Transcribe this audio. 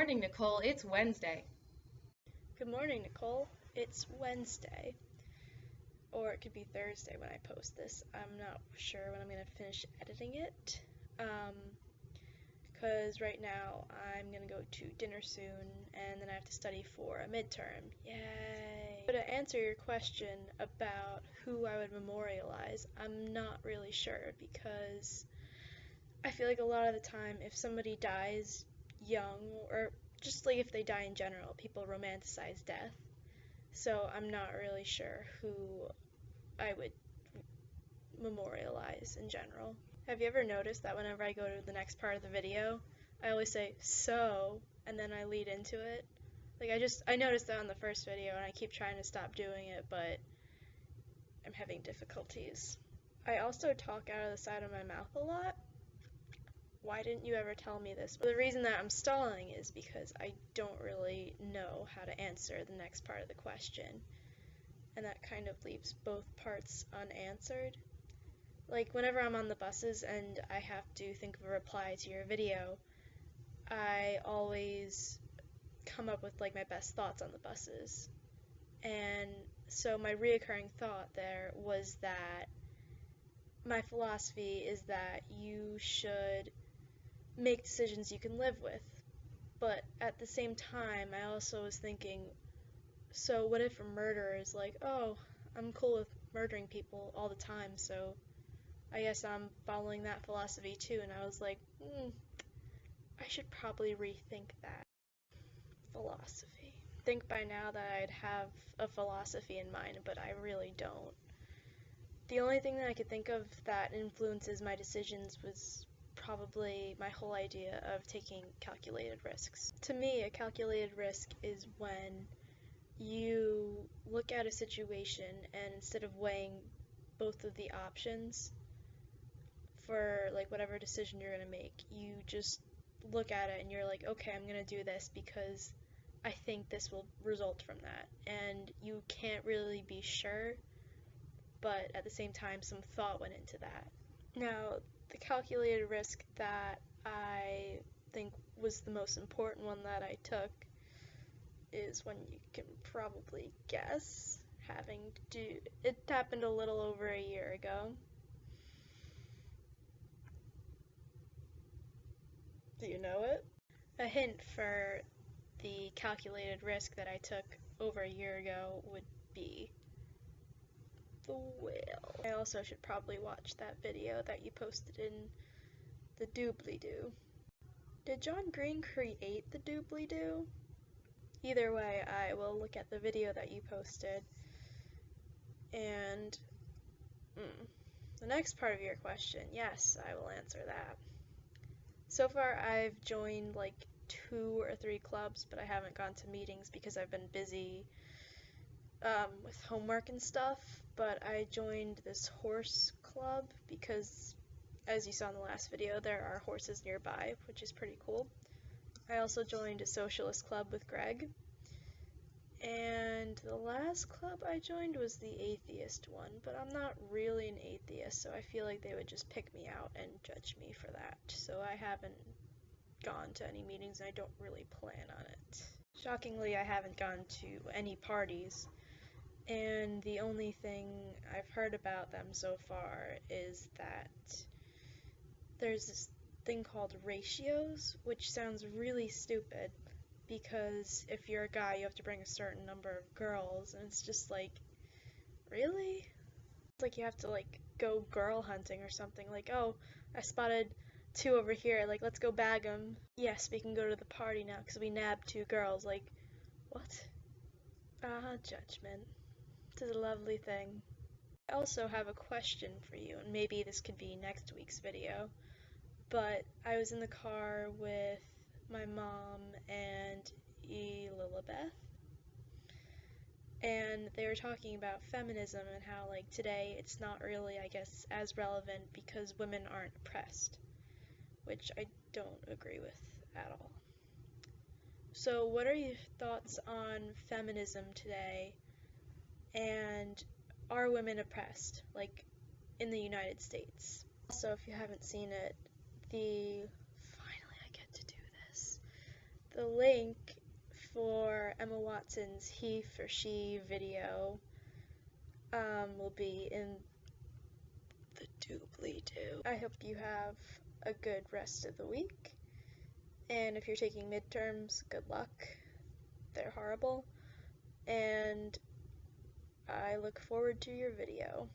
morning, Nicole. It's Wednesday. Good morning, Nicole. It's Wednesday. Or it could be Thursday when I post this. I'm not sure when I'm going to finish editing it. Because right now I'm going to go to dinner soon and then I have to study for a midterm. Yay! So to answer your question about who I would memorialize, I'm not really sure because I feel like a lot of the time if somebody dies young, or just like if they die in general, people romanticize death. So I'm not really sure who I would memorialize in general. Have you ever noticed that whenever I go to the next part of the video, I always say, so, and then I lead into it? Like I noticed that on the first video and I keep trying to stop doing it, but I'm having difficulties. I also talk out of the side of my mouth a lot. Why didn't you ever tell me this? But the reason that I'm stalling is because I don't really know how to answer the next part of the question. And that kind of leaves both parts unanswered. Like, whenever I'm on the buses and I have to think of a reply to your video, I always come up with, like, my best thoughts on the buses. And so my reoccurring thought there was that my philosophy is that you should make decisions you can live with. But at the same time, I also was thinking, so what if a murderer is like, oh, I'm cool with murdering people all the time, so I guess I'm following that philosophy too. And I was like, I should probably rethink that philosophy. I think by now that I'd have a philosophy in mind, but I really don't. The only thing that I could think of that influences my decisions was probably my whole idea of taking calculated risks. To me, a calculated risk is when you look at a situation and instead of weighing both of the options for like whatever decision you're going to make, you just look at it and you're like, okay, I'm going to do this because I think this will result from that. And you can't really be sure, but at the same time, some thought went into that. Now, the calculated risk that I think was the most important one that I took is one you can probably guess, it happened a little over a year ago. Do you know it? A hint for the calculated risk that I took over a year ago would be the whale. I also should probably watch that video that you posted in the doobly-doo. Did John Green create the doobly-doo? Either way, I will look at the video that you posted. And the next part of your question, yes, I will answer that. So far, I've joined like 2 or 3 clubs, but I haven't gone to meetings because I've been busy with homework and stuff. But I joined this horse club because, as you saw in the last video, there are horses nearby, which is pretty cool. I also joined a socialist club with Greg. And the last club I joined was the atheist one, but I'm not really an atheist, so I feel like they would just pick me out and judge me for that. So I haven't gone to any meetings and I don't really plan on it. Shockingly, I haven't gone to any parties, and the only thing I've heard about them so far is that there's this thing called ratios, which sounds really stupid. Because if you're a guy, you have to bring a certain number of girls, and it's just like, really? It's like you have to like go girl hunting or something, like, oh, I spotted 2 over here, like, let's go bag them. Yes, we can go to the party now because we nabbed 2 girls, like, what? Judgment. It's a lovely thing. I also have a question for you, and maybe this could be next week's video, but I was in the car with my mom and Lilibeth, and they were talking about feminism and how like today it's not really, I guess, as relevant because women aren't oppressed, which I don't agree with at all. So what are your thoughts on feminism today, and are women oppressed, like in the United States? Also, if you haven't seen it, finally I get to do this. The link for Emma Watson's he for she video will be in the doobly-doo. I hope you have a good rest of the week, and if you're taking midterms, good luck. They're horrible, and I look forward to your video.